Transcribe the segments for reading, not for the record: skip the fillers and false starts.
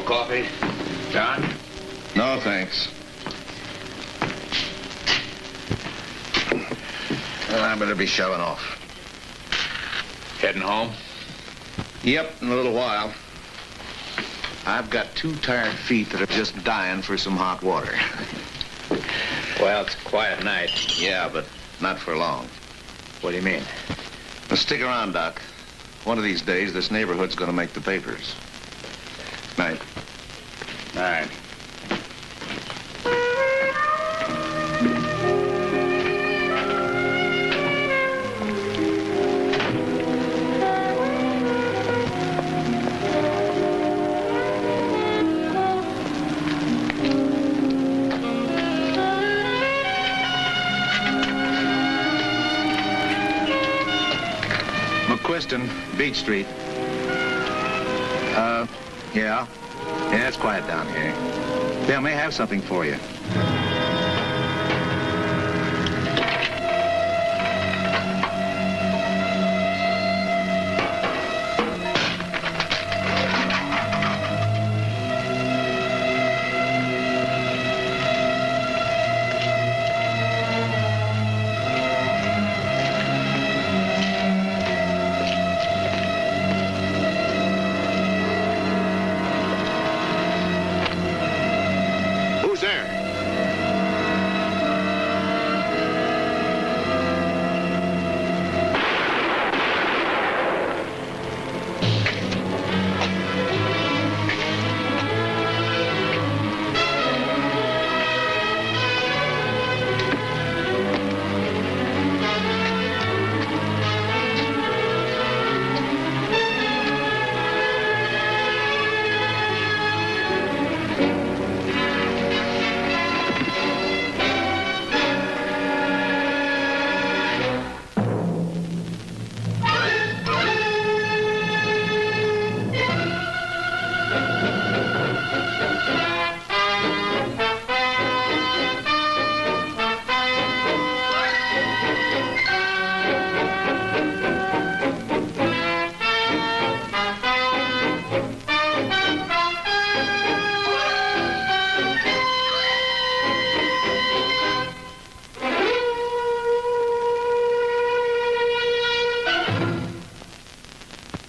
coffee? John? No, thanks. Well, I better be shoving off. Heading home? Yep, in a little while. I've got 2 tired feet that are just dying for some hot water. Well, it's a quiet night. Yeah, but not for long. What do you mean? Now, stick around, Doc. One of these days, this neighborhood's gonna make the papers. Night. All right. Beach Street. Yeah. Yeah, it's quiet down here. They may have something for you.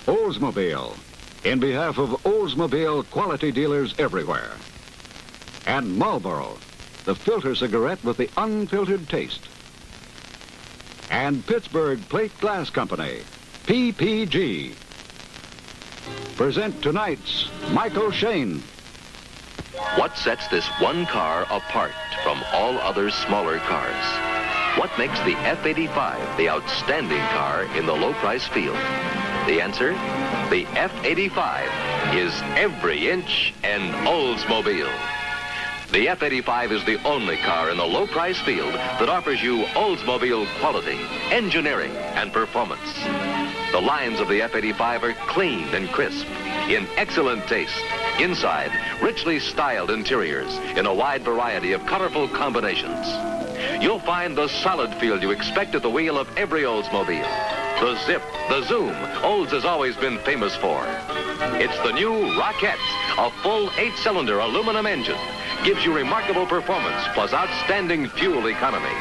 Oldsmobile, in behalf of Oldsmobile quality dealers everywhere. And Marlboro, the filter cigarette with the unfiltered taste. And Pittsburgh Plate Glass Company, PPG, present tonight's Michael Shayne. What sets this one car apart from all other smaller cars? What makes the F-85 the outstanding car in the low-price field? The answer? The F-85 is every inch an Oldsmobile. The F-85 is the only car in the low-price field that offers you Oldsmobile quality, engineering, and performance. The lines of the F-85 are clean and crisp, in excellent taste. Inside, richly styled interiors in a wide variety of colorful combinations. You'll find the solid feel you expect at the wheel of every Oldsmobile. The zip, the zoom, Olds has always been famous for. It's the new Rocket, a full 8-cylinder aluminum engine. Gives you remarkable performance plus outstanding fuel economy.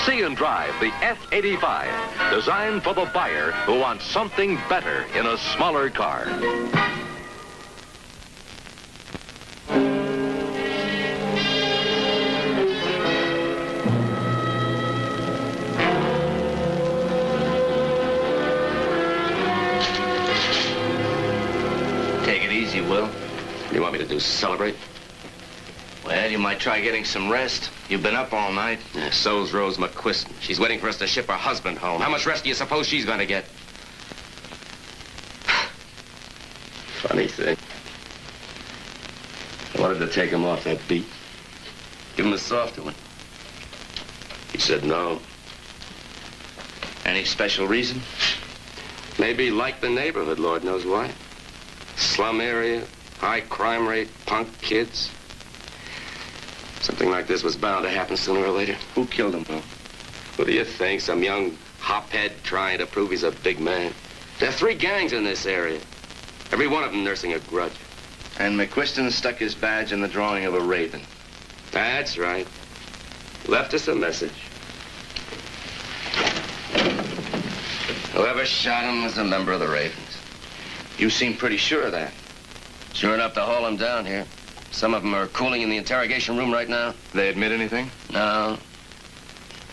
See and drive the F-85, designed for the buyer who wants something better in a smaller car. Take it easy, Will. You want me to do celebrate? Well, you might try getting some rest. You've been up all night. Yeah, so's Rose McQuiston. She's waiting for us to ship her husband home. How much rest do you suppose she's going to get? Funny thing. I wanted to take him off that beat. Give him a softer one. He said no. Any special reason? Maybe he liked the neighborhood, Lord knows why. Slum area, high crime rate, punk kids. Something like this was bound to happen sooner or later. Who killed him, Will? What do you think? Some young hophead trying to prove he's a big man? There are 3 gangs in this area. Every one of them nursing a grudge. And McQuiston stuck his badge in the drawing of a raven. That's right. Left us a message. Whoever shot him was a member of the Ravens. You seem pretty sure of that. Sure enough to haul him down here. Some of them are cooling in the interrogation room right now. They admit anything? No.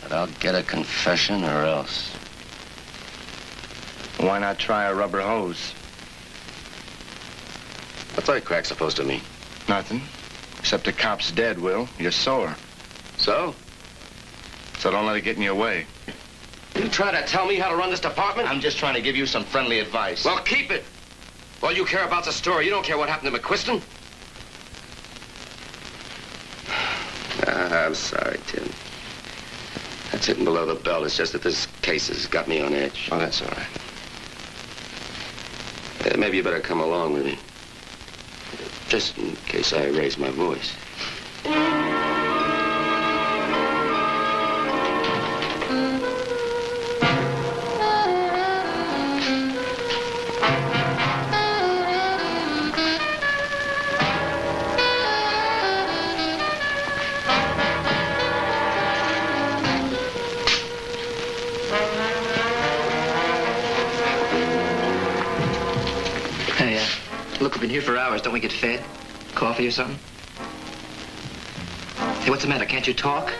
But I'll get a confession or else. Why not try a rubber hose? What's that crack supposed to mean? Nothing. Except the cop's dead, Will. You're sore. So? So don't let it get in your way. You try to tell me how to run this department? I'm just trying to give you some friendly advice. Well, keep it. All you care about's the story. You don't care what happened to McQuiston. I'm sorry, Tim. That's hitting below the belt. It's just that this case has got me on edge. Oh, that's all right. Maybe you better come along with me. Just in case I raise my voice. Hey, look, we've been here for hours. Don't we get fed? Coffee or something? Hey, what's the matter? Can't you talk?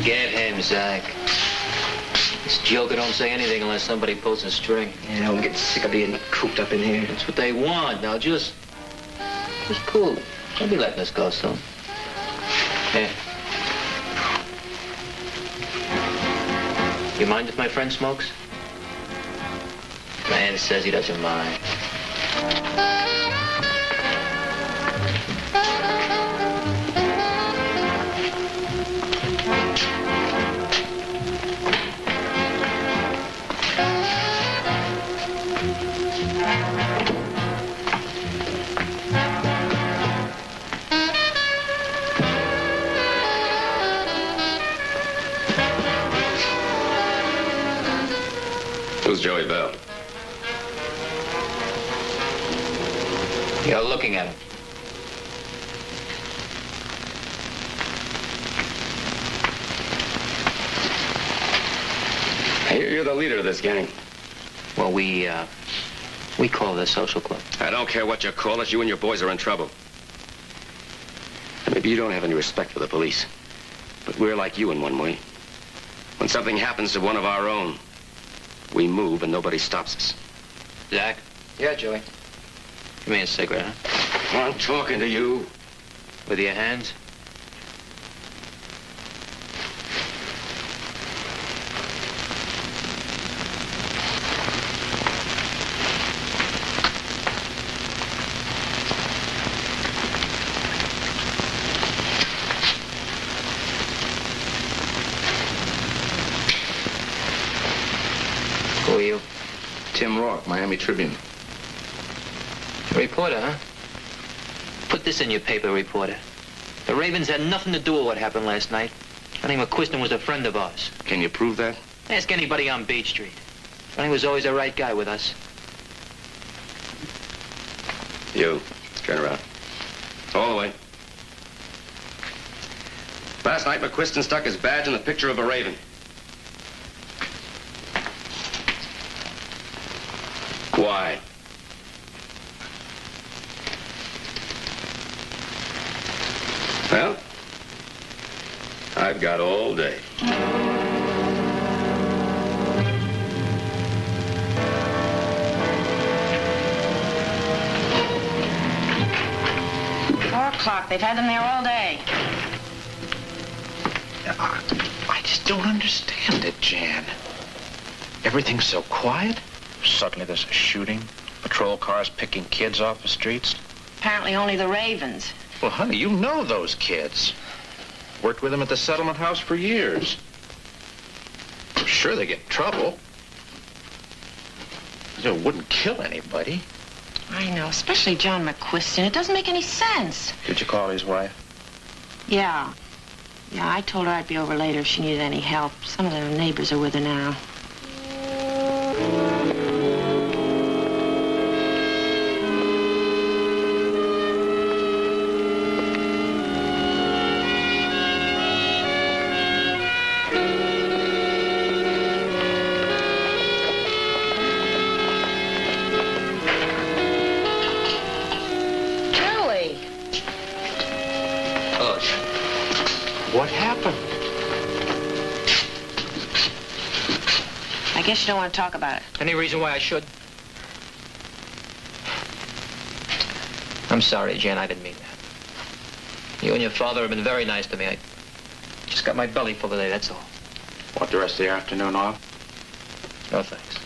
Get him, Zach. This joker don't say anything unless somebody pulls a string. Yeah, I'm getting sick of being cooped up in here. That's what they want. Now, just cool. Don't be letting us go soon. Here. You mind if my friend smokes? Man says he doesn't mind. Who's Joey Bell? You're looking at him. You're the leader of this gang. Well, we call it a social club. I don't care what you call it. You and your boys are in trouble. Maybe you don't have any respect for the police. But we're like you in one way. When something happens to one of our own, we move and nobody stops us. Zach? Yeah, Joey. Give me a cigarette, huh? I'm talking to you. With your hands? Who are you? Tim Rourke, Miami Tribune. Reporter, huh? Put this in your paper, reporter. The Ravens had nothing to do with what happened last night. Johnny McQuiston was a friend of ours. Can you prove that? Ask anybody on Beach Street. Johnny was always the right guy with us. You, turn around. All the way. Last night, McQuiston stuck his badge in the picture of a raven. Why? Well, I've got all day. O'clock. They've had them there all day. I just don't understand it, Jan. Everything's so quiet. Suddenly there's a shooting. Patrol cars picking kids off the streets. Apparently only the Ravens. Well, honey, you know those kids. Worked with them at the settlement house for years. I'm sure they get in trouble. They wouldn't kill anybody. I know, especially John McQuiston. It doesn't make any sense. Did you call his wife? Yeah. Yeah, I told her I'd be over later if she needed any help. Some of the neighbors are with her now. What happened? I guess you don't want to talk about it. Any reason why I should? I'm sorry, Jan, I didn't mean that. You and your father have been very nice to me. I just got my belly full today, that's all. Want the rest of the afternoon off? No, thanks.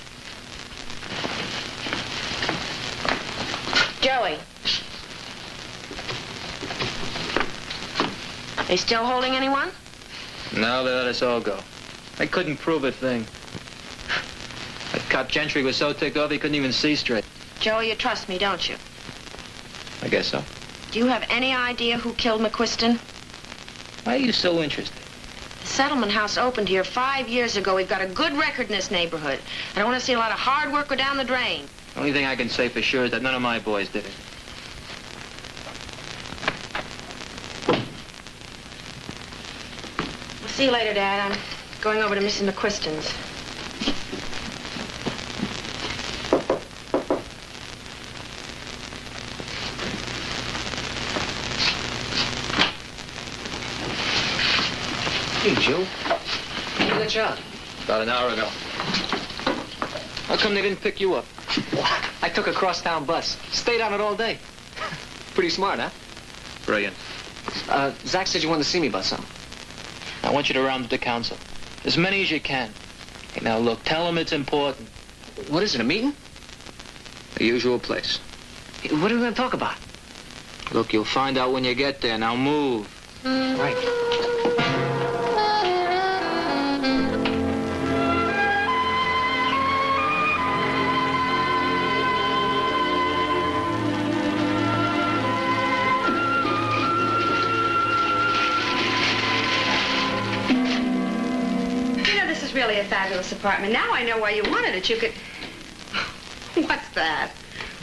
Joey. They still holding anyone? No, they let us all go. They couldn't prove a thing. That cop Gentry was so ticked off he couldn't even see straight. Joey, you trust me, don't you? I guess so. Do you have any idea who killed McQuiston? Why are you so interested? The settlement house opened here 5 years ago. We've got a good record in this neighborhood. I don't want to see a lot of hard work go down the drain. The only thing I can say for sure is that none of my boys did it. We'll see you later, Dad. I'm going over to Mrs. McQuiston's. Hey, Joe. When did you let you out? About an hour ago. How come they didn't pick you up? I took a crosstown bus. Stayed on it all day. Pretty smart, huh? Brilliant. Zach said you wanted to see me about something. I want you to round up the council. As many as you can. Hey, now look, tell them it's important. What is it, a meeting? The usual place. Hey, what are we going to talk about? Look, you'll find out when you get there. Now move. Right. Really a fabulous apartment. Now I know why you wanted it. You could... What's that?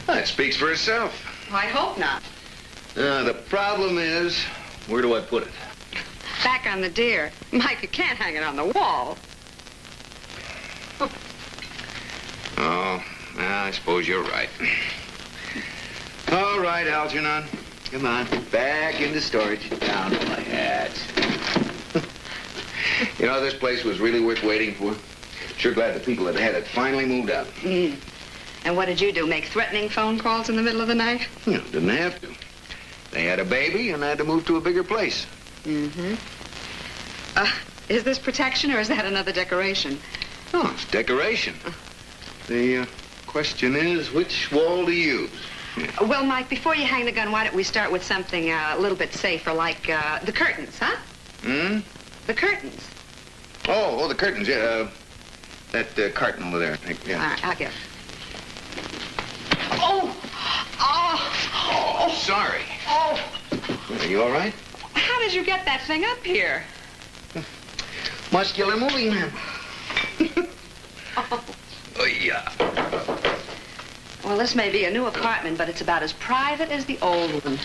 Well, it speaks for itself. I hope not. The problem is, where do I put it? Back on the deer. Mike, you can't hang it on the wall. Oh, well, I suppose you're right. All right, Algernon. Come on. Back into storage. Down to my hat. You know, this place was really worth waiting for. Sure glad the people that had it finally moved out. And what did you do, make threatening phone calls in the middle of the night? No, didn't have to. They had a baby and had to move to a bigger place. Is this protection or is that another decoration? Oh, it's decoration. The question is, which wall to use? Well, Mike, before you hang the gun, why don't we start with something a little bit safer, like the curtains, huh? The curtains. Oh, the curtains, yeah. That carton over there, I think, yeah. All right, I'll get it. Oh, sorry. Are you all right? How did you get that thing up here? Muscular moving man. Oh, yeah. Well, this may be a new apartment, but it's about as private as the old one.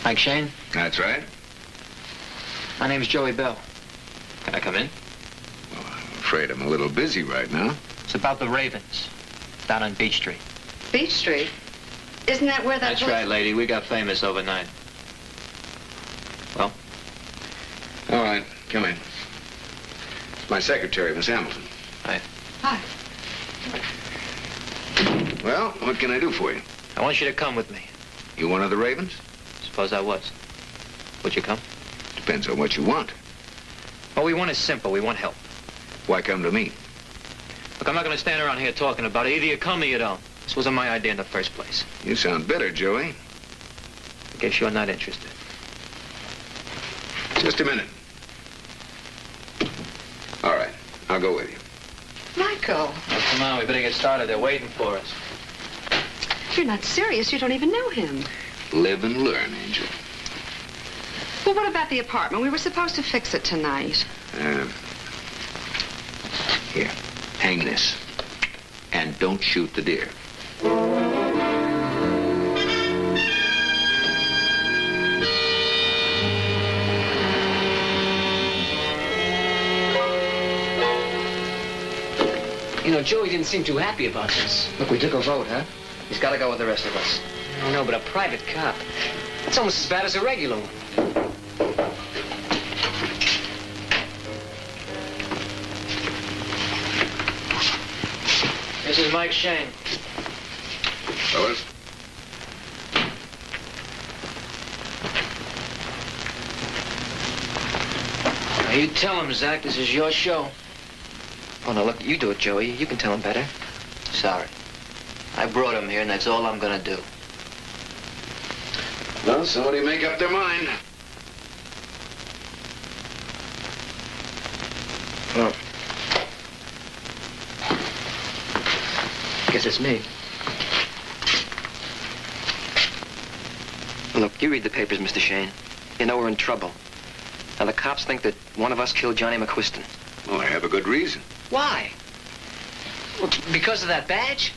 Mike Shayne? That's right. My name's Joey Bell. Can I come in? Well, I'm afraid I'm a little busy right now. It's about the Ravens, down on Beach Street. Beach Street? Isn't that where that... That's right, lady. We got famous overnight. Well? All right, come in. It's my secretary, Miss Hamilton. Hi. Hi. Well, what can I do for you? I want you to come with me. You one of the Ravens? Suppose I was. Would you come? Depends on what you want. What we want is simple. We want help. Why come to me? Look, I'm not going to stand around here talking about it. Either you come or you don't. This wasn't my idea in the first place. You sound bitter, Joey. I guess you're not interested. Just a minute. All right, I'll go with you. Michael. Well, come on, we better get started. They're waiting for us. You're not serious. You don't even know him. Live and learn, Angel. Well, what about the apartment? We were supposed to fix it tonight. Here, hang this. And don't shoot the deer. You know, Joey didn't seem too happy about this. Look, we took a vote, huh? He's got to go with the rest of us. I know, but a private cop. It's almost as bad as a regular one. This is Mike Shayne. Fellas? Now, you tell him, Zach, this is your show. Oh, no, look, you do it, Joey. You can tell him better. Sorry. I brought him here, and that's all I'm gonna do. Well, somebody make up their mind. Well, guess it's me. Look, you read the papers, Mr. Shayne. You know we're in trouble. Now, the cops think that one of us killed Johnny McQuiston. Well, I have a good reason. Why? Well, because of that badge?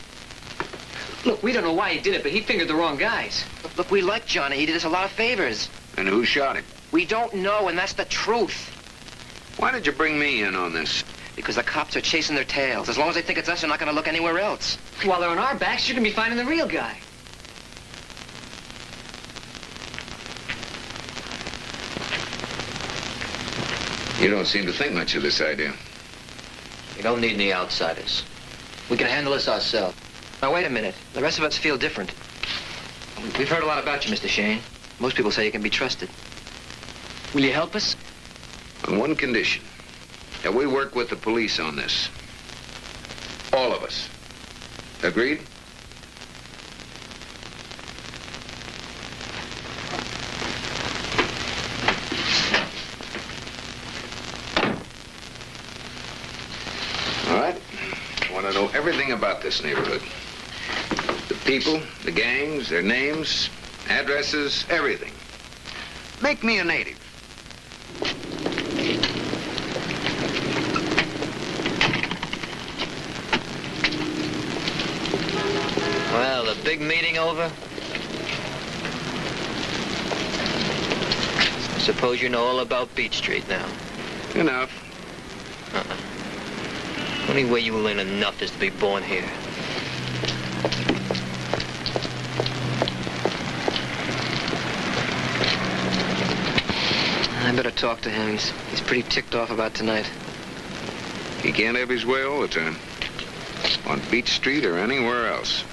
Look, we don't know why he did it, but he fingered the wrong guys. Look, we like Johnny. He did us a lot of favors. And who shot him? We don't know, and that's the truth. Why did you bring me in on this? Because the cops are chasing their tails. As long as they think it's us, they're not going to look anywhere else. While they're on our backs, you're gonna be finding the real guy. You don't seem to think much of this idea. We don't need any outsiders. We can handle this ourselves. Now, wait a minute. The rest of us feel different. We've heard a lot about you, Mr. Shayne. Most people say you can be trusted. Will you help us? On one condition. That we work with the police on this. All of us. Agreed? All right. I want to know everything about this neighborhood. The people, the gangs, their names, addresses, everything. Make me a native. Well, the big meeting over? I suppose you know all about Beach Street now. Enough. Only way you will learn enough is to be born here. I better talk to him. He's pretty ticked off about tonight. He can't have his way all the time. On Beach Street or anywhere else.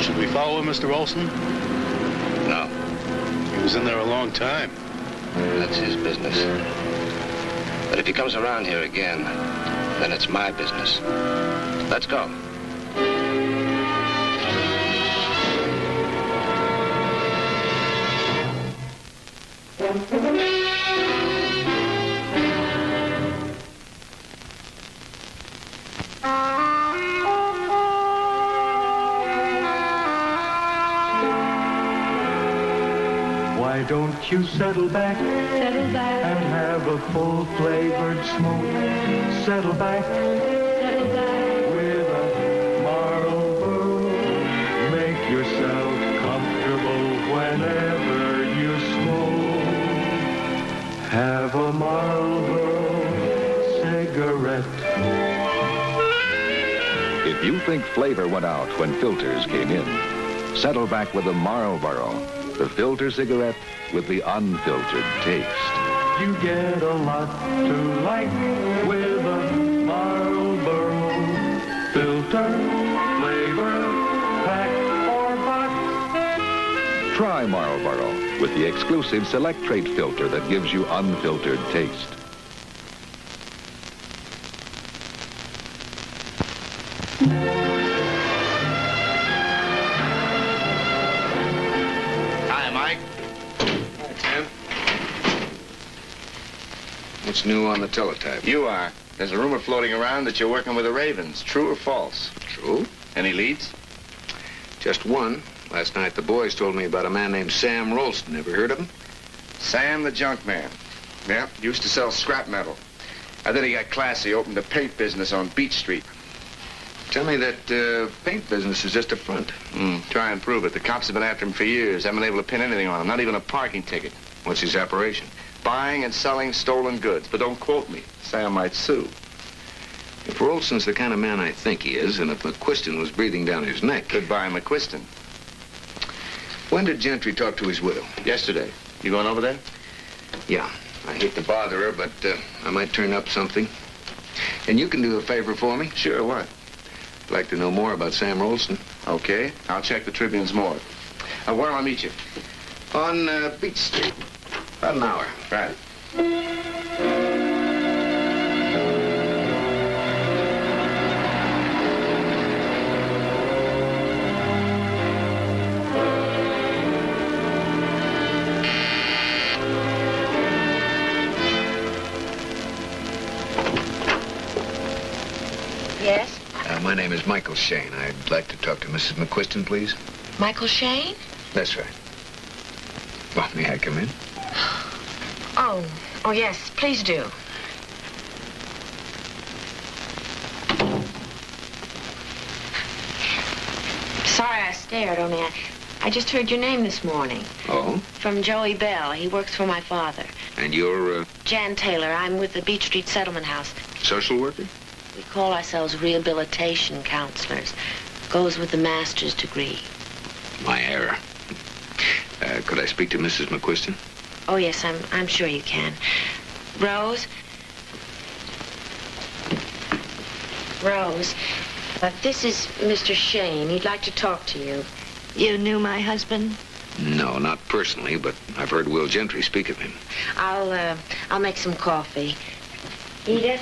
Should we follow him, Mr. Olson? No. He was in there a long time. That's his business. But if he comes around here again, then it's my business. Let's go. Why don't you settle back and have a full-flavored smoke? Settle back with a Marlboro. Make yourself comfortable whenever you smoke. Have a Marlboro cigarette. If you think flavor went out when filters came in, settle back with a Marlboro, the filter cigarette with the unfiltered taste. You get a lot to like with a Marlboro filter, flavor, pack, or box. Try Marlboro with the exclusive Select Trait filter that gives you unfiltered taste. What's new on the teletype? You are. There's a rumor floating around that you're working with the Ravens. True or false? True. Any leads? Just one. Last night the boys told me about a man named Sam Rolston. Ever heard of him? Sam the junk man. Yeah, used to sell scrap metal. I think he got classy, opened a paint business on Beach Street. Tell me that paint business is just a front. Try and prove it. The cops have been after him for years. Haven't been able to pin anything on him, not even a parking ticket. What's his operation? Buying and selling stolen goods. But don't quote me. Sam might sue. If Rolston's the kind of man I think he is, and if McQuiston was breathing down his neck... Goodbye, McQuiston. When did Gentry talk to his widow? Yesterday. You going over there? Yeah. I hate to bother her, but I might turn up something. And you can do a favor for me? Sure, what? I'd like to know more about Sam Rolston. Okay. I'll check the Tribune's morgue. Where'll I meet you? On Beach Street. About an hour. Right. Yes? My name is Michael Shayne. I'd like to talk to Mrs. McQuiston, please. Michael Shayne? That's right. Well, may I come in? Oh, yes, please do. Sorry I stared, only I just heard your name this morning. Oh? From Joey Bell. He works for my father. And you're, Jan Taylor. I'm with the Beach Street Settlement House. social worker? We call ourselves rehabilitation counselors. Goes with the master's degree. My error. Could I speak to Mrs. McQuiston? Oh, yes, I'm sure you can. Rose? Rose, this is Mr. Shayne. He'd like to talk to you. You knew my husband? No, not personally, but I've heard Will Gentry speak of him. I'll make some coffee. Edith?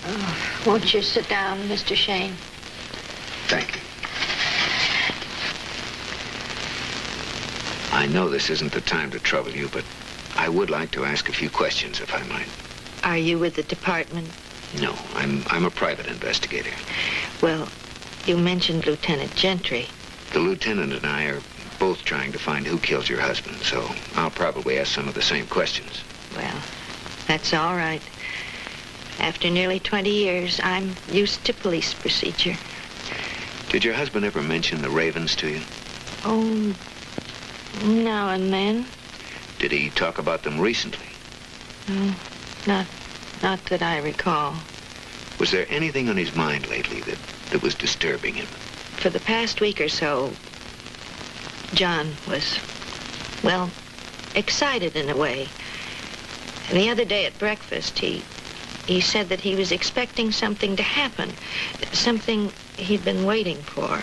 Oh, won't you sit down, Mr. Shayne? Thank you. I know this isn't the time to trouble you, but I would like to ask a few questions, if I might. Are you with the department? No, I'm a private investigator. Well, you mentioned Lieutenant Gentry. The lieutenant and I are both trying to find who killed your husband, so I'll probably ask some of the same questions. Well, that's all right. After nearly 20 years, I'm used to police procedure. Did your husband ever mention the Ravens to you? Oh, now and then. Did he talk about them recently? Not that I recall. Was there anything on his mind lately that was disturbing him? For the past week or so, John was, well, excited in a way. And the other day at breakfast, he said that he was expecting something to happen, something he'd been waiting for.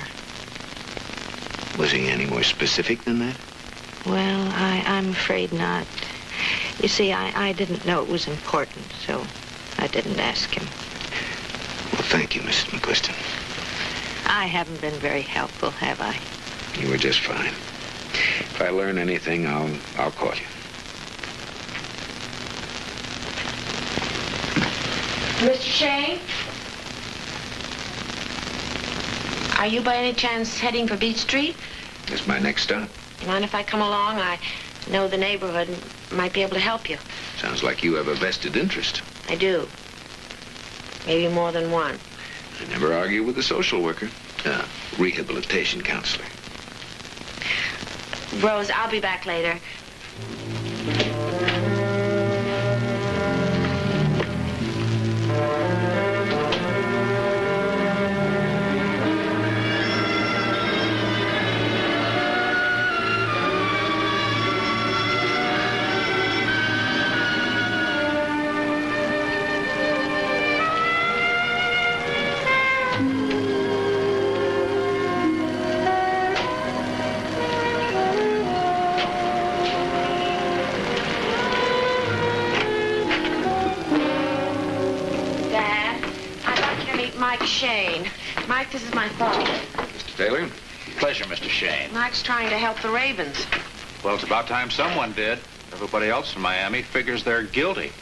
Was he any more specific than that? Well, I'm afraid not. You see, I didn't know it was important, so I didn't ask him. Well, thank you, Mrs. McQuiston. I haven't been very helpful, have I? You were just fine. If I learn anything, I'll call you. Mr. Shayne? Are you by any chance heading for Beach Street? That's my next stop. Mind if I come along? I know the neighborhood and might be able to help you. Sounds like you have a vested interest. I do. Maybe more than one. I never argue with a social worker. Rehabilitation counselor. Rose, I'll be back later. Shayne. Mike, this is my father. Mr. Taylor? Pleasure, Mr. Shayne. Mike's trying to help the Ravens. Well, it's about time someone did. Everybody else in Miami figures they're guilty.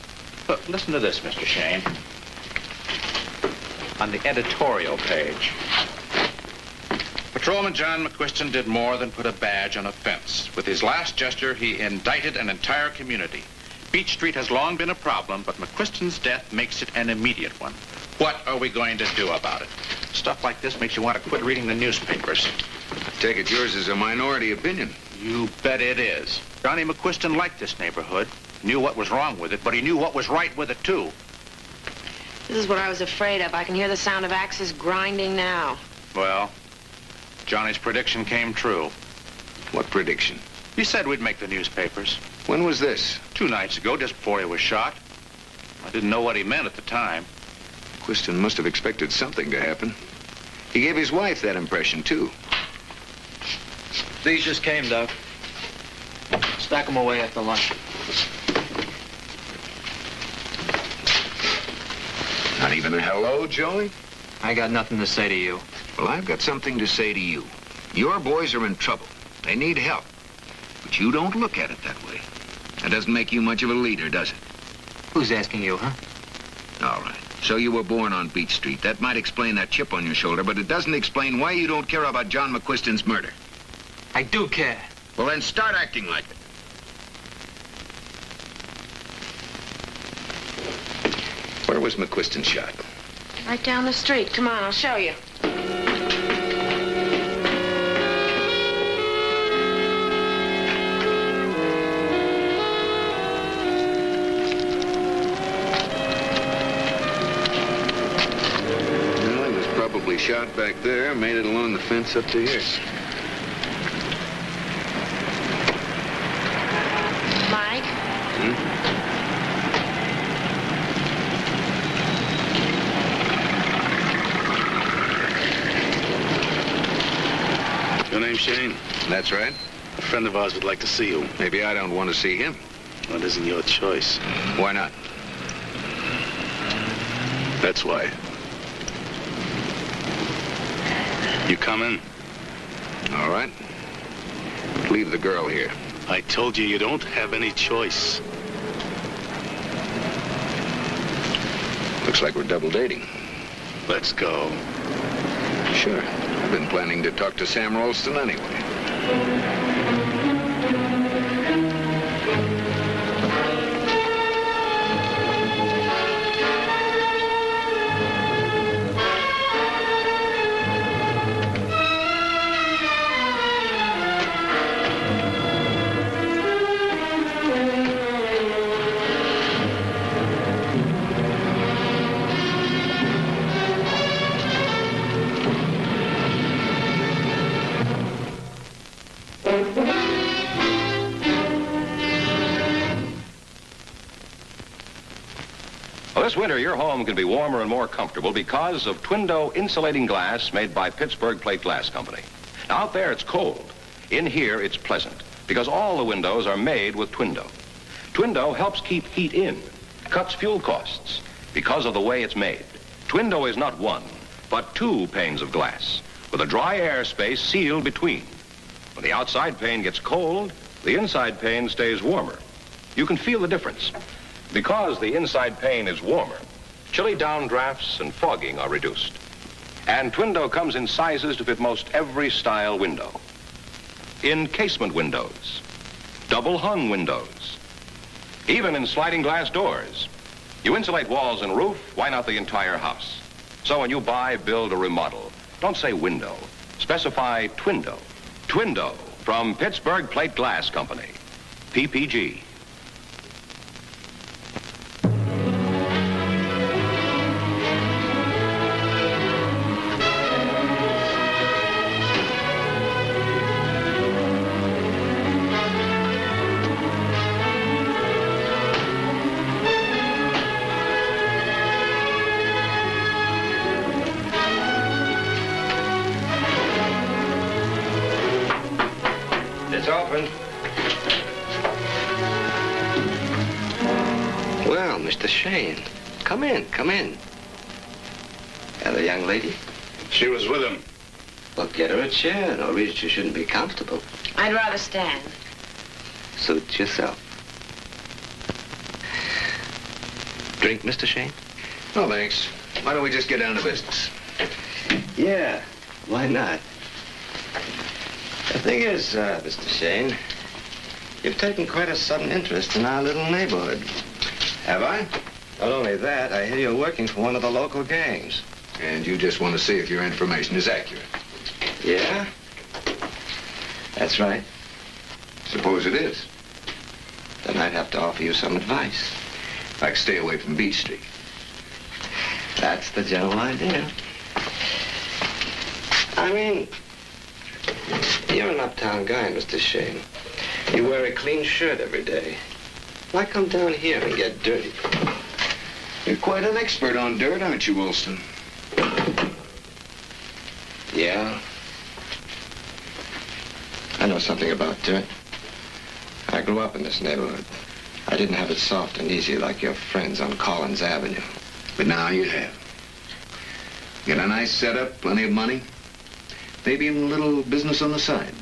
Look, listen to this, Mr. Shayne. On the editorial page. Patrolman John McQuiston did more than put a badge on a fence. With his last gesture, he indicted an entire community. Beach Street has long been a problem, but McQuiston's death makes it an immediate one. What are we going to do about it? Stuff like this makes you want to quit reading the newspapers. I take it yours is a minority opinion. You bet it is. Johnny McQuiston liked this neighborhood, knew what was wrong with it, but he knew what was right with it, too. This is what I was afraid of. I can hear the sound of axes grinding now. Well, Johnny's prediction came true. What prediction? He said we'd make the newspapers. When was this? 2 nights ago, just before he was shot. I didn't know what he meant at the time. Quiston must have expected something to happen. He gave his wife that impression, too. These just came, Doc. Stack them away after lunch. Not even a hello, Joey? I got nothing to say to you. Well, I've got something to say to you. Your boys are in trouble. They need help. But you don't look at it that way. That doesn't make you much of a leader, does it? Who's asking you, huh? All right. So you were born on Beach Street. That might explain that chip on your shoulder, but it doesn't explain why you don't care about John McQuiston's murder. I do care. Well, then start acting like it. Where was McQuiston shot? Right down the street. Come on, I'll show you. Well, he was probably shot back there, made it along the fence up to here. Mike? Your name's Shayne? That's right. A friend of ours would like to see you. Maybe I don't want to see him. Well, it isn't your choice. Why not? That's why. You come in. All right. Leave the girl here. I told you don't have any choice. Looks like we're double dating. Let's go. Sure. I've been planning to talk to Sam Ralston anyway. This winter, your home can be warmer and more comfortable because of Twindo insulating glass made by Pittsburgh Plate Glass Company. Now, out there, it's cold. In here, it's pleasant because all the windows are made with Twindo. Twindo helps keep heat in, cuts fuel costs because of the way it's made. Twindo is not one, but 2 panes of glass with a dry air space sealed between. When the outside pane gets cold, the inside pane stays warmer. You can feel the difference. Because the inside pane is warmer, chilly downdrafts and fogging are reduced. And Twindo comes in sizes to fit most every style window. In casement windows, double hung windows, even in sliding glass doors. You insulate walls and roof, why not the entire house? So when you buy, build, or remodel, don't say window. Specify Twindo. Twindo from Pittsburgh Plate Glass Company, PPG. It's open. Well, Mr. Shayne, come in, come in. And the young lady? She was with him. Well, get her a chair. No reason she shouldn't be comfortable. I'd rather stand. Suit yourself. Drink, Mr. Shayne? No, thanks. Why don't we just get down to business? Yeah, why not? The thing is, Mr. Shayne, you've taken quite a sudden interest in our little neighborhood. Have I? Not only that, I hear you're working for one of the local gangs. And you just want to see if your information is accurate. Yeah? That's right. Suppose it is. Then I'd have to offer you some advice. Like stay away from Beach Street. That's the general idea. I mean, you're an uptown guy, Mr. Shayne. You wear a clean shirt every day. Why come down here and get dirty? You're quite an expert on dirt, aren't you, Wilson? Yeah. I know something about dirt. I grew up in this neighborhood. I didn't have it soft and easy like your friends on Collins Avenue. But now you have. Got a nice setup, plenty of money. Maybe even a little business on the side.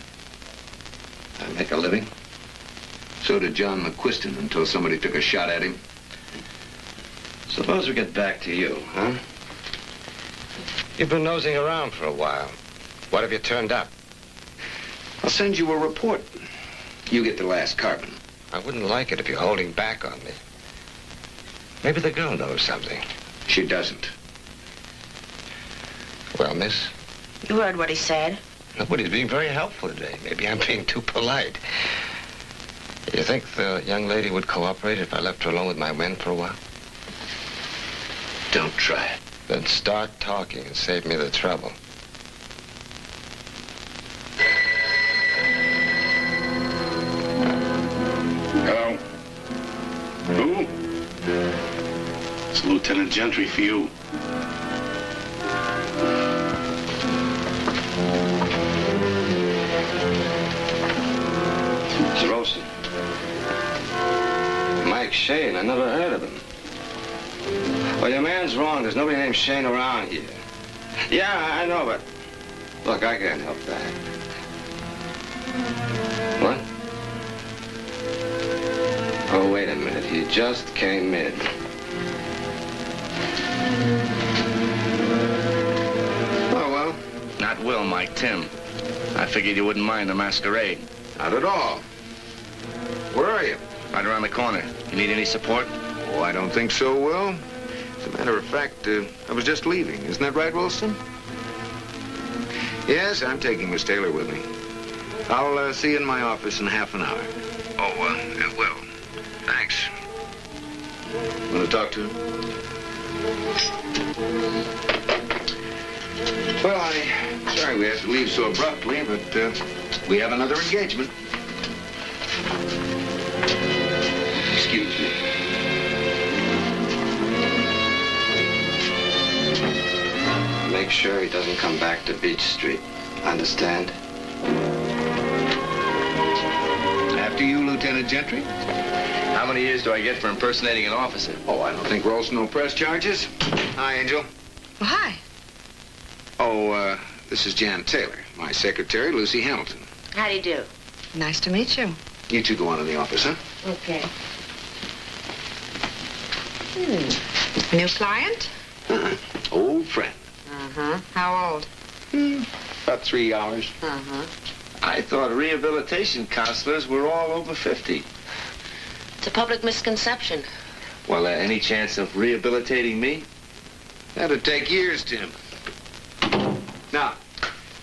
I make a living. So did John McQuiston until somebody took a shot at him. Suppose we get back to you, huh? You've been nosing around for a while. What have you turned up? I'll send you a report. You get the last carbon. I wouldn't like it if you're holding back on me. Maybe the girl knows something. She doesn't. Well, miss? You heard what he said. Nobody's being very helpful today. Maybe I'm being too polite. You think the young lady would cooperate if I left her alone with my men for a while? Don't try it. Then start talking and save me the trouble. Hello? Who? It's Lieutenant Gentry for you. Mr. Ralston. Mike Shayne, I never heard of him. Well, your man's wrong. There's nobody named Shayne around here. Yeah, I know, but... Look, I can't help that. What? Oh, wait a minute. He just came in. Oh, well. Not Will, Mike, Tim. I figured you wouldn't mind a masquerade. Not at all. Where are you? Right around the corner. You need any support? Oh, I don't think so, Will. As a matter of fact, I was just leaving. Isn't that right, Wilson? Yes, I'm taking Miss Taylor with me. I'll see you in my office in half an hour. Oh, Will. Thanks. Want to talk to him? Well, I'm sorry we have to leave so abruptly, but we have another engagement. Excuse me. Make sure he doesn't come back to Beach Street. Understand? After you, Lieutenant Gentry. How many years do I get for impersonating an officer? Oh, I don't think Ralston will press charges. Hi, Angel. Well, hi. Oh, this is Jan Taylor, my secretary, Lucy Hamilton. How do you do? Nice to meet you. You two go on in the office, huh? Okay. New client? Old friend. Uh-huh. How old? About 3 hours. Uh-huh. I thought rehabilitation counselors were all over 50. It's a public misconception. Well, any chance of rehabilitating me? That'd take years, Tim. Now,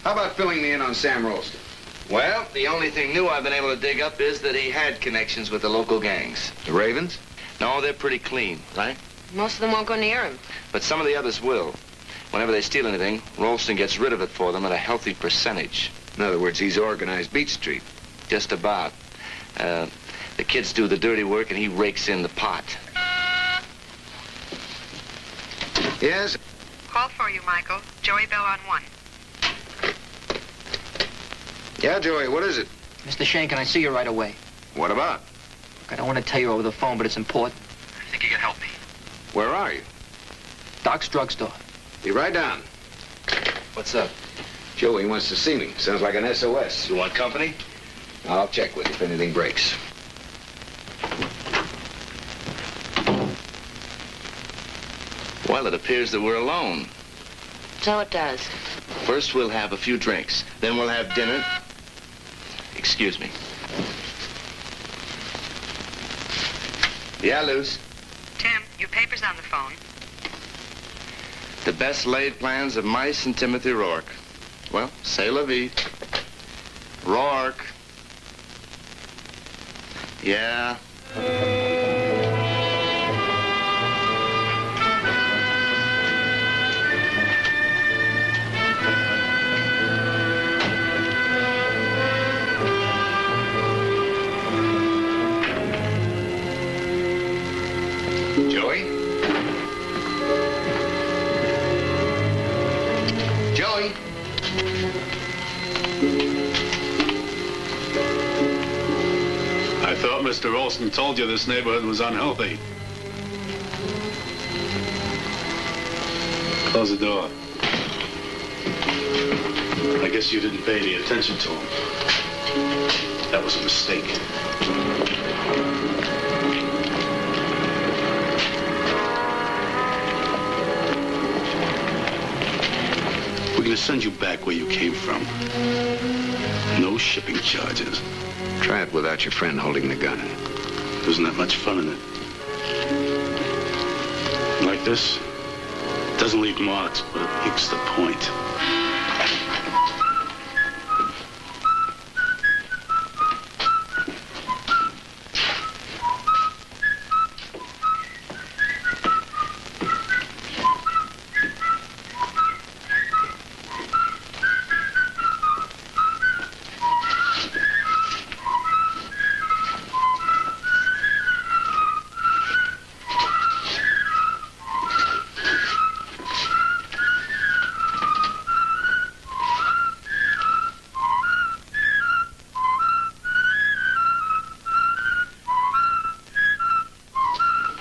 how about filling me in on Sam Ralston? Well, the only thing new I've been able to dig up is that he had connections with the local gangs. The Ravens? No, they're pretty clean, right? Most of them won't go near him. But some of the others will. Whenever they steal anything, Ralston gets rid of it for them at a healthy percentage. In other words, he's organized Beach Street. Just about. The kids do the dirty work and he rakes in the pot. Yes? Call for you, Michael. Joey Bell on 1. Yeah, Joey, what is it? Mr. Shayne, can I see you right away? What about? Look, I don't want to tell you over the phone, but it's important. I think you can help me. Where are you? Doc's drugstore. Be right down. What's up? Joey wants to see me. Sounds like an SOS. You want company? I'll check with you if anything breaks. Well, it appears that we're alone. So it does. First, we'll have a few drinks. Then we'll have dinner. Excuse me. Yeah, Luce? Tim, your paper's on the phone. The best laid plans of mice and Timothy Rourke. Well, c'est la vie. Rourke. Yeah. Joey? Joey? I thought Mr. Olson told you this neighborhood was unhealthy. Close the door. I guess you didn't pay any attention to him. That was a mistake. We're going to send you back where you came from. No shipping charges. Try it without your friend holding the gun. Isn't that much fun in it? Like this, it doesn't leave marks, but it makes the point.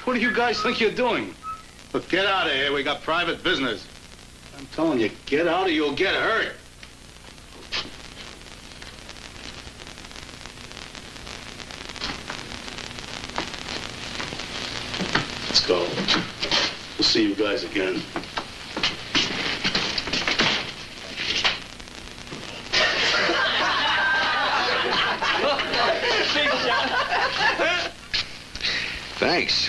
What do you guys think you're doing? Look, get out of here. We got private business. I'm telling you, get out or you'll get hurt. Let's go. We'll see you guys again. Thanks.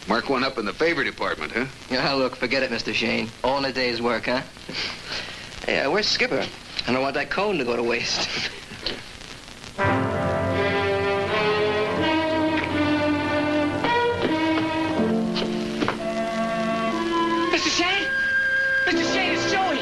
Mark one up in the favor department, huh? Yeah, look, forget it, Mr. Shayne. All in a day's work, huh? Hey, where's Skipper? I don't want that cone to go to waste. Mr. Shayne? Mr. Shayne, it's Joey!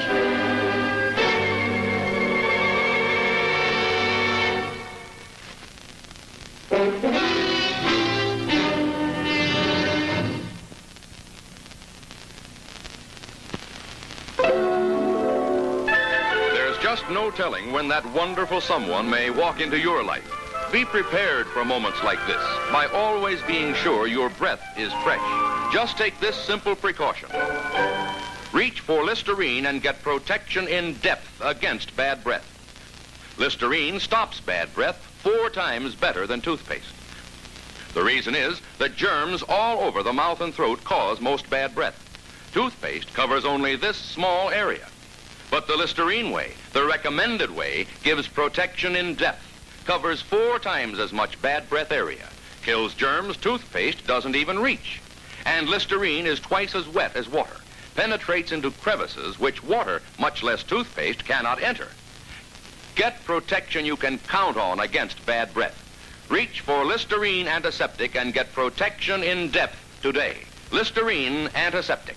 Just no telling when that wonderful someone may walk into your life. Be prepared for moments like this by always being sure your breath is fresh. Just take this simple precaution. Reach for Listerine and get protection in depth against bad breath. Listerine stops bad breath 4 times better than toothpaste. The reason is that germs all over the mouth and throat cause most bad breath. Toothpaste covers only this small area. But the Listerine way, the recommended way, gives protection in depth, covers 4 times as much bad breath area, kills germs toothpaste doesn't even reach. And Listerine is twice as wet as water, penetrates into crevices which water, much less toothpaste, cannot enter. Get protection you can count on against bad breath. Reach for Listerine Antiseptic and get protection in depth today. Listerine Antiseptic.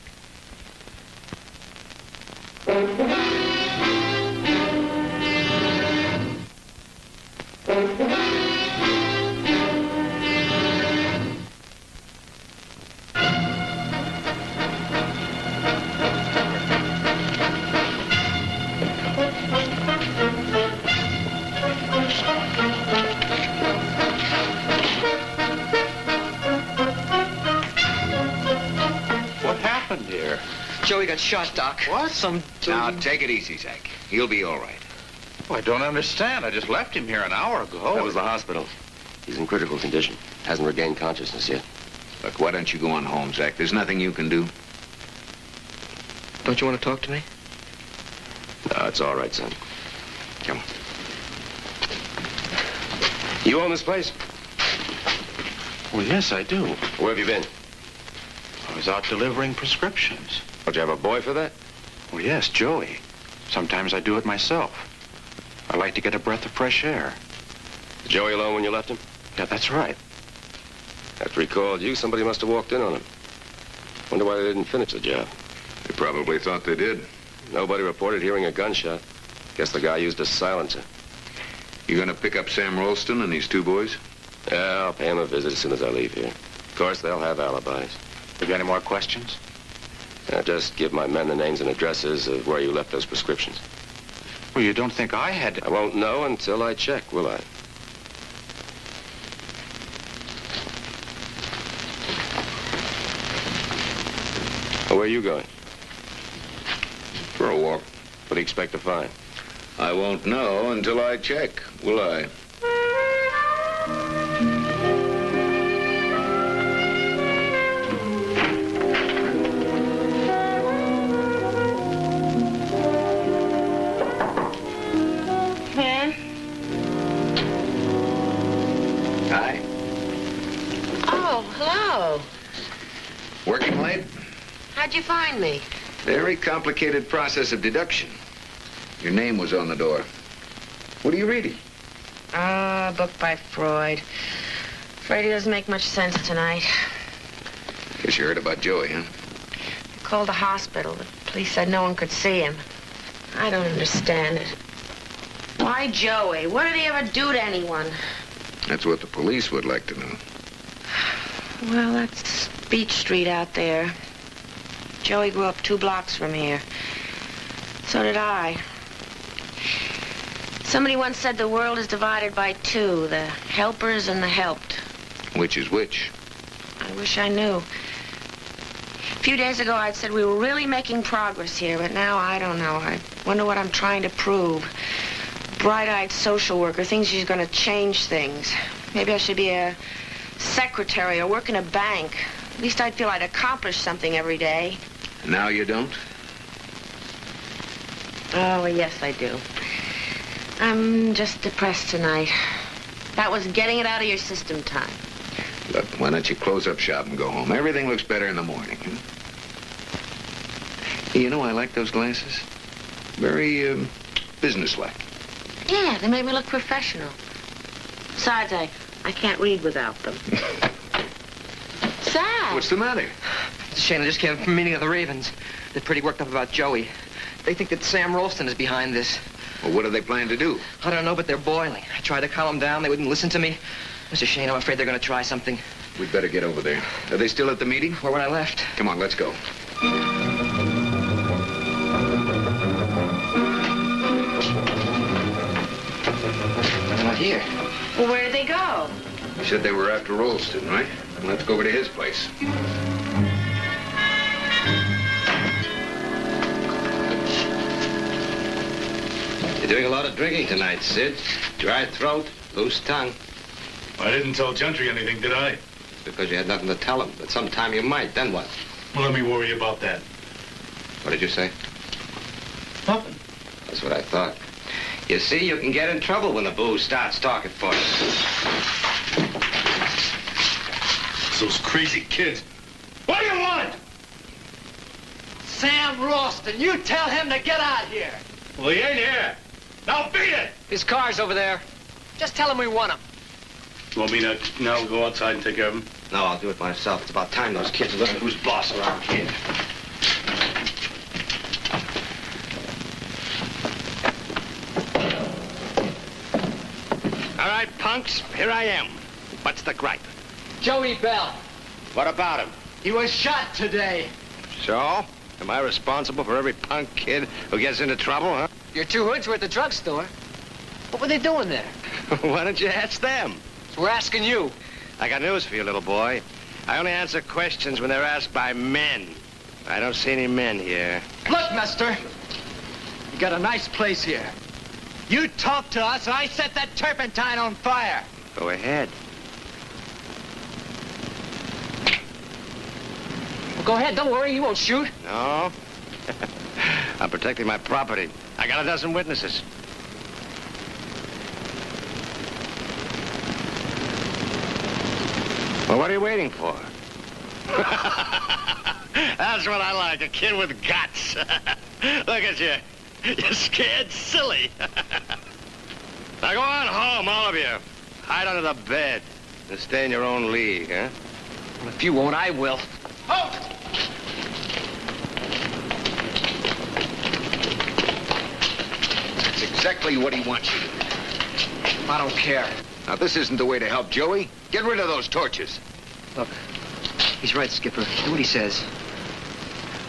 What happened here? Joey got shot, Doc. What? Now, take it easy, Zach. He'll be all right. Oh, I don't understand. I just left him here an hour ago. That was the hospital. He's in critical condition. Hasn't regained consciousness yet. Look, why don't you go on home, Zach? There's nothing you can do. Don't you want to talk to me? No, it's all right, son. Come on. You own this place? Well, yes, I do. Where have you been? I was out delivering prescriptions. Don't you have a boy for that? Well, yes, Joey. Sometimes I do it myself. I like to get a breath of fresh air. Was Joey alone when you left him? Yeah, that's right. After he called you, somebody must have walked in on him. Wonder why they didn't finish the job. They probably thought they did. Nobody reported hearing a gunshot. Guess the guy used a silencer. You gonna pick up Sam Rolston and these two boys? Yeah, I'll pay him a visit as soon as I leave here. Of course, they'll have alibis. You got any more questions? Just give my men the names and addresses of where you left those prescriptions. Well, you don't think I had... I won't know until I check, will I? Where are you going? For a walk. What do you expect to find? I won't know until I check, will I? Hi. Oh, hello. Working late? How'd you find me? Very complicated process of deduction. Your name was on the door. What are you reading? A book by Freud. Afraid he doesn't make much sense tonight. Guess you heard about Joey, huh? I called the hospital. The police said no one could see him. I don't understand it. Why Joey? What did he ever do to anyone? That's what the police would like to know. Well, that's Beach Street out there. Joey grew up 2 blocks from here. So did I. Somebody once said the world is divided by 2, the helpers and the helped. Which is which? I wish I knew. A few days ago, I'd said we were really making progress here, but now I don't know. I wonder what I'm trying to prove. Bright-eyed social worker thinks she's going to change things. Maybe I should be a secretary or work in a bank. At least I'd feel I'd accomplished something every day. Now you don't? Oh, yes, I do. I'm just depressed tonight. That was getting it out of your system time. Look, why don't you close up shop and go home? Everything looks better in the morning. Huh? You know, I like those glasses. Very, businesslike. Yeah, they make me look professional. Besides, I can't read without them. Sad. What's the matter? Shayne, I just came from a meeting of the Ravens. They're pretty worked up about Joey. They think that Sam Rolston is behind this. Well, what do they plan to do? I don't know, but they're boiling. I tried to calm them down. They wouldn't listen to me. Mr. Shayne, I'm afraid they're going to try something. We'd better get over there. Are they still at the meeting? Where when I left. Come on, let's go. They're not here. Well, where did they go? You said they were after Rolston, right? Let's go over to his place. You're doing a lot of drinking tonight, Sid. Dry throat, loose tongue. I didn't tell Gentry anything, did I? Because you had nothing to tell him. But sometime you might. Then what? Well, let me worry about that. What did you say? Nothing. That's what I thought. You see, you can get in trouble when the booze starts talking for you. It's those crazy kids. What do you want? Sam Rolston, you tell him to get out here. Well, he ain't here. Now beat it! His car's over there. Just tell him we want him. You want me to now go outside and take care of him? No, I'll do it myself. It's about time those kids learn who's boss around here. All right, punks, here I am. What's the gripe? Joey Bell. What about him? He was shot today. So? Am I responsible for every punk kid who gets into trouble, huh? Your 2 hoods were at the drugstore. What were they doing there? Why don't you ask them? We're asking you. I got news for you, little boy. I only answer questions when they're asked by men. I don't see any men here. Look, mister. You got a nice place here. You talk to us, or I set that turpentine on fire. Go ahead. Well, go ahead. Don't worry. He won't shoot. No? I'm protecting my property. I got a dozen witnesses. Well, what are you waiting for? That's what I like, a kid with guts. Look at you. You're scared silly. Now go on home, all of you. Hide under the bed. And stay in your own league, huh? Well, if you won't, I will. Halt! That's exactly what he wants you to do. I don't care. Now, this isn't the way to help Joey. Get rid of those torches. Look, he's right, Skipper. Do what he says.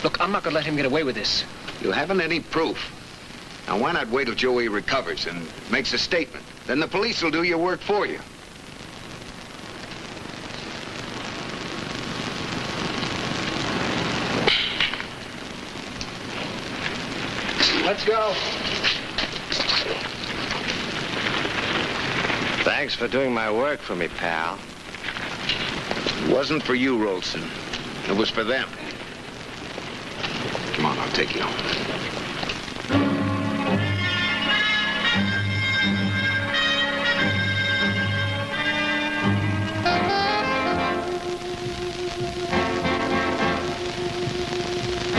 Look, I'm not gonna let him get away with this. You haven't any proof. Now, why not wait till Joey recovers and makes a statement? Then the police will do your work for you. Let's go. Thanks for doing my work for me, pal. It wasn't for you, Rolston. It was for them. Come on, I'll take you home.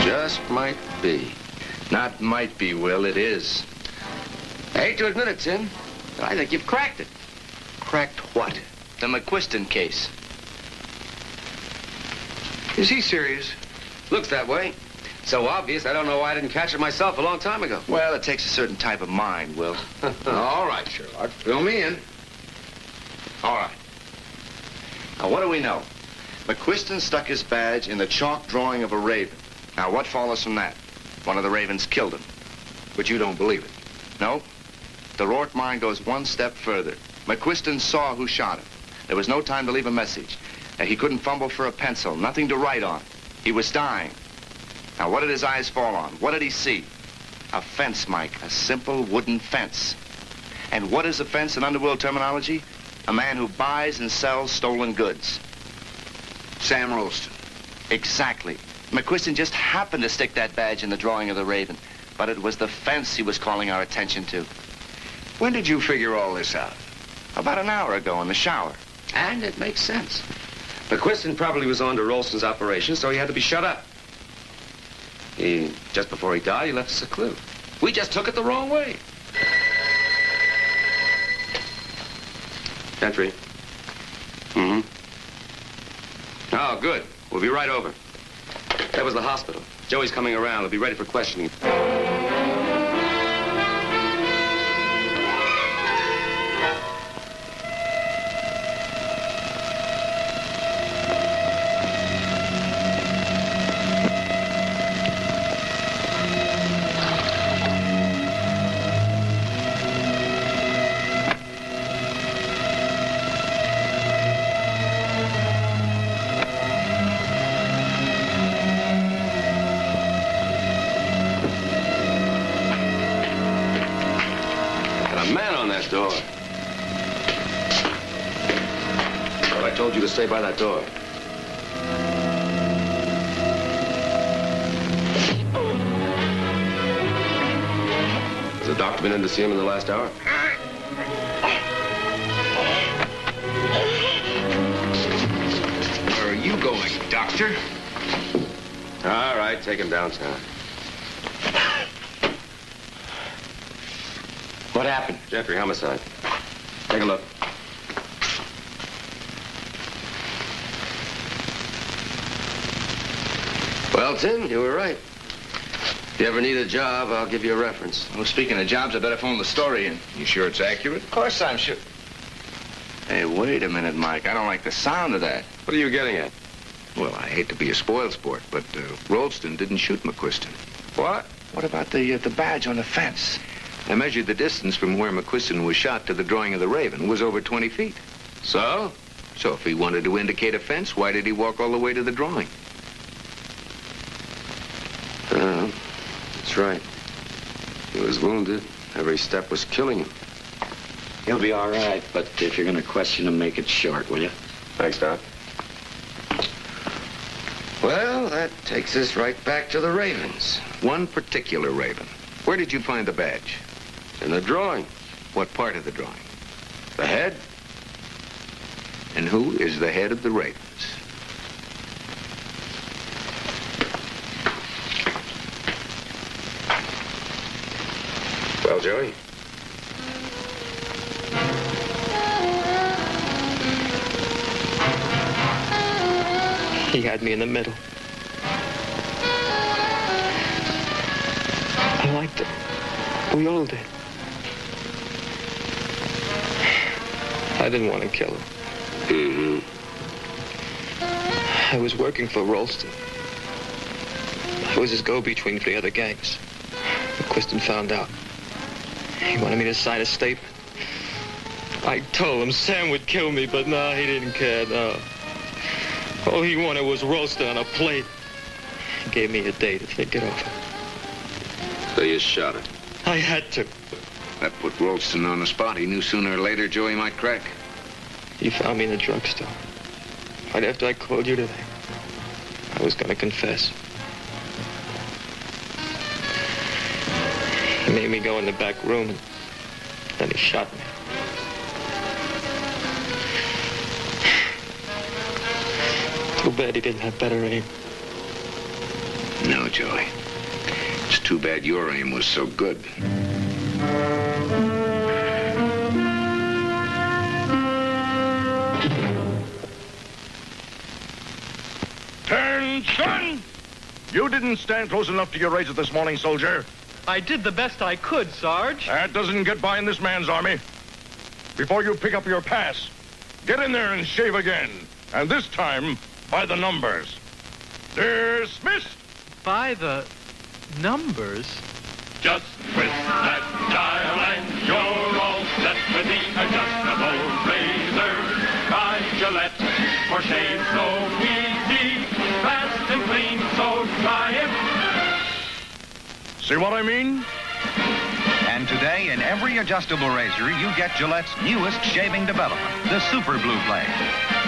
Just might be. Not might be, Will, it is. I hate to admit it, Tim, but I think you've cracked it. Cracked what? The McQuiston case. Is he serious? Looks that way. So obvious, I don't know why I didn't catch it myself a long time ago. Well, it takes a certain type of mind, Will. All right, Sherlock. Fill me in. All right. Now, what do we know? McQuiston stuck his badge in the chalk drawing of a raven. Now, what follows from that? One of the ravens killed him. But you don't believe it. No. The Rourke mind goes one step further. McQuiston saw who shot him. There was no time to leave a message. He couldn't fumble for a pencil, nothing to write on. He was dying. Now, what did his eyes fall on? What did he see? A fence, Mike, a simple wooden fence. And what is a fence in underworld terminology? A man who buys and sells stolen goods. Sam Rolston. Exactly. McQuiston just happened to stick that badge in the drawing of the raven, but it was the fence he was calling our attention to. When did you figure all this out? About an hour ago in the shower. And it makes sense. McQuiston probably was on to Rolston's operation, so he had to be shut up. Just before he died, he left us a clue. We just took it the wrong way. Entry. Mm-hmm. Oh, good. We'll be right over. That was the hospital. Joey's coming around. He'll be ready for questioning. Door. Well, I told you to stay by that door. Has the doctor been in to see him in the last hour? Where are you going, doctor? All right, take him downtown. What happened? Jeffrey, homicide. Take a look. Well, Tim, you were right. If you ever need a job, I'll give you a reference. Well, speaking of jobs, I better phone the story in. You sure it's accurate? Of course I'm sure. Hey, wait a minute, Mike. I don't like the sound of that. What are you getting at? Well, I hate to be a spoilsport, but Rolston didn't shoot McQuiston. What? What about the badge on the fence? I measured the distance from where McQuiston was shot to the drawing of the raven. It was over 20 feet. So? So if he wanted to indicate a fence, why did he walk all the way to the drawing? That's right. He was wounded. Every step was killing him. He'll be all right, but if you're going to question him, make it short, will you? Thanks, Doc. Well, So that takes us right back to the Ravens. One particular Raven. Where did you find the badge? In the drawing. What part of the drawing? The head? And who is the head of the Ravens? Well, Joey? He had me in the middle. I liked it. We all did. I didn't want to kill him. Mm-hmm. I was working for Ralston. I was his go-between for the other gangs. McQuiston found out. He wanted me to sign a statement. I told him Sam would kill me, but no, he didn't care, no. All he wanted was roasted on a plate. He gave me a day to think it over. So you shot it? I had to. That put Ralston on the spot. He knew sooner or later Joey might crack. He found me in the drugstore. Right after I called you today. I was going to confess. He made me go in the back room, and then he shot me. Too bad he didn't have better aim. No, Joey. It's too bad your aim was so good. Attention! You didn't stand close enough to your razor this morning, soldier. I did the best I could, Sarge. That doesn't get by in this man's army. Before you pick up your pass, get in there and shave again. And this time, by the numbers. Dismissed! By the numbers? Just twist that dial and you're all set with the adjustable razor by Gillette. For shave so easy, fast and clean, so try it. See what I mean? And today, in every adjustable razor, you get Gillette's newest shaving development, the Super Blue Blade.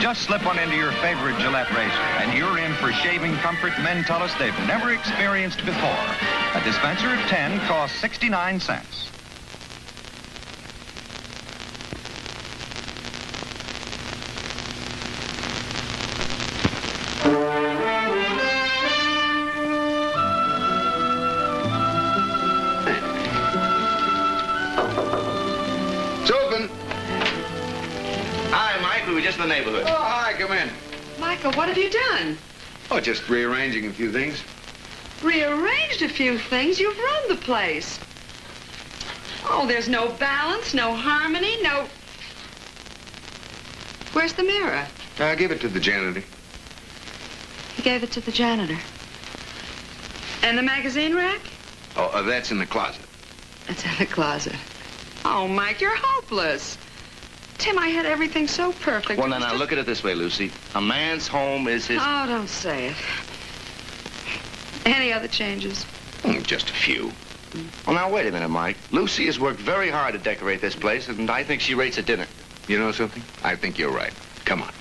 Just slip one into your favorite Gillette razor, and you're in for shaving comfort men tell us they've never experienced before. A dispenser of 10 costs 69 cents. Just in the neighborhood. Oh, hi, come in. Michael, what have you done? Oh, just rearranging a few things. Rearranged a few things? You've ruined the place. Oh, there's no balance, no harmony, no... Where's the mirror? Give it to the janitor. He gave it to the janitor. And the magazine rack? Oh, that's in the closet. It's in the closet. Oh, Mike, you're hopeless. Tim, I had everything so perfect. Well, now, look at it this way, Lucy. A man's home is his... Oh, don't say it. Any other changes? Just a few. Well, now, wait a minute, Mike. Lucy has worked very hard to decorate this place, and I think she rates a dinner. You know something? I think you're right. Come on.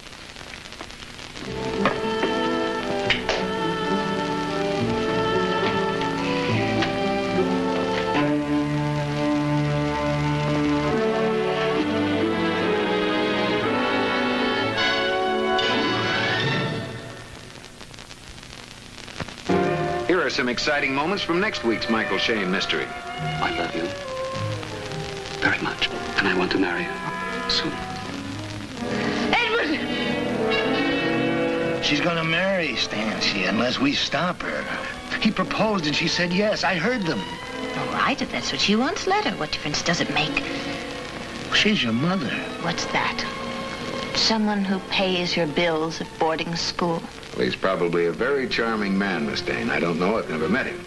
Here are some exciting moments from next week's Michael Shayne mystery. I love you very much, and I want to marry you soon. Edward! She's gonna marry Stancy unless we stop her. He proposed and she said yes. I heard them. All right, if that's what she wants, let her. What difference does it make? She's your mother. What's that? Someone who pays your bills at boarding school. Well, he's probably a very charming man, Miss Dane. I don't know. I've never met him.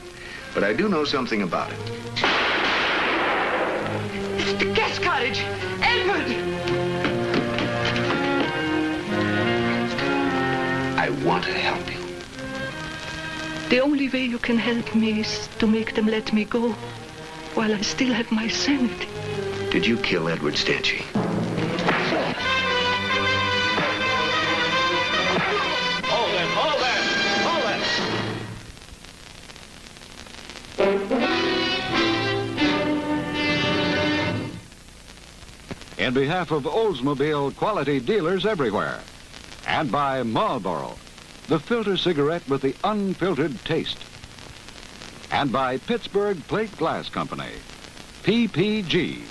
But I do know something about him. It's the guest cottage. Edward! I want to help you. The only way you can help me is to make them let me go while I still have my sanity. Did you kill Edward Stancy? in behalf of Oldsmobile quality dealers everywhere. And by Marlboro, the filter cigarette with the unfiltered taste. And by Pittsburgh Plate Glass Company, PPG,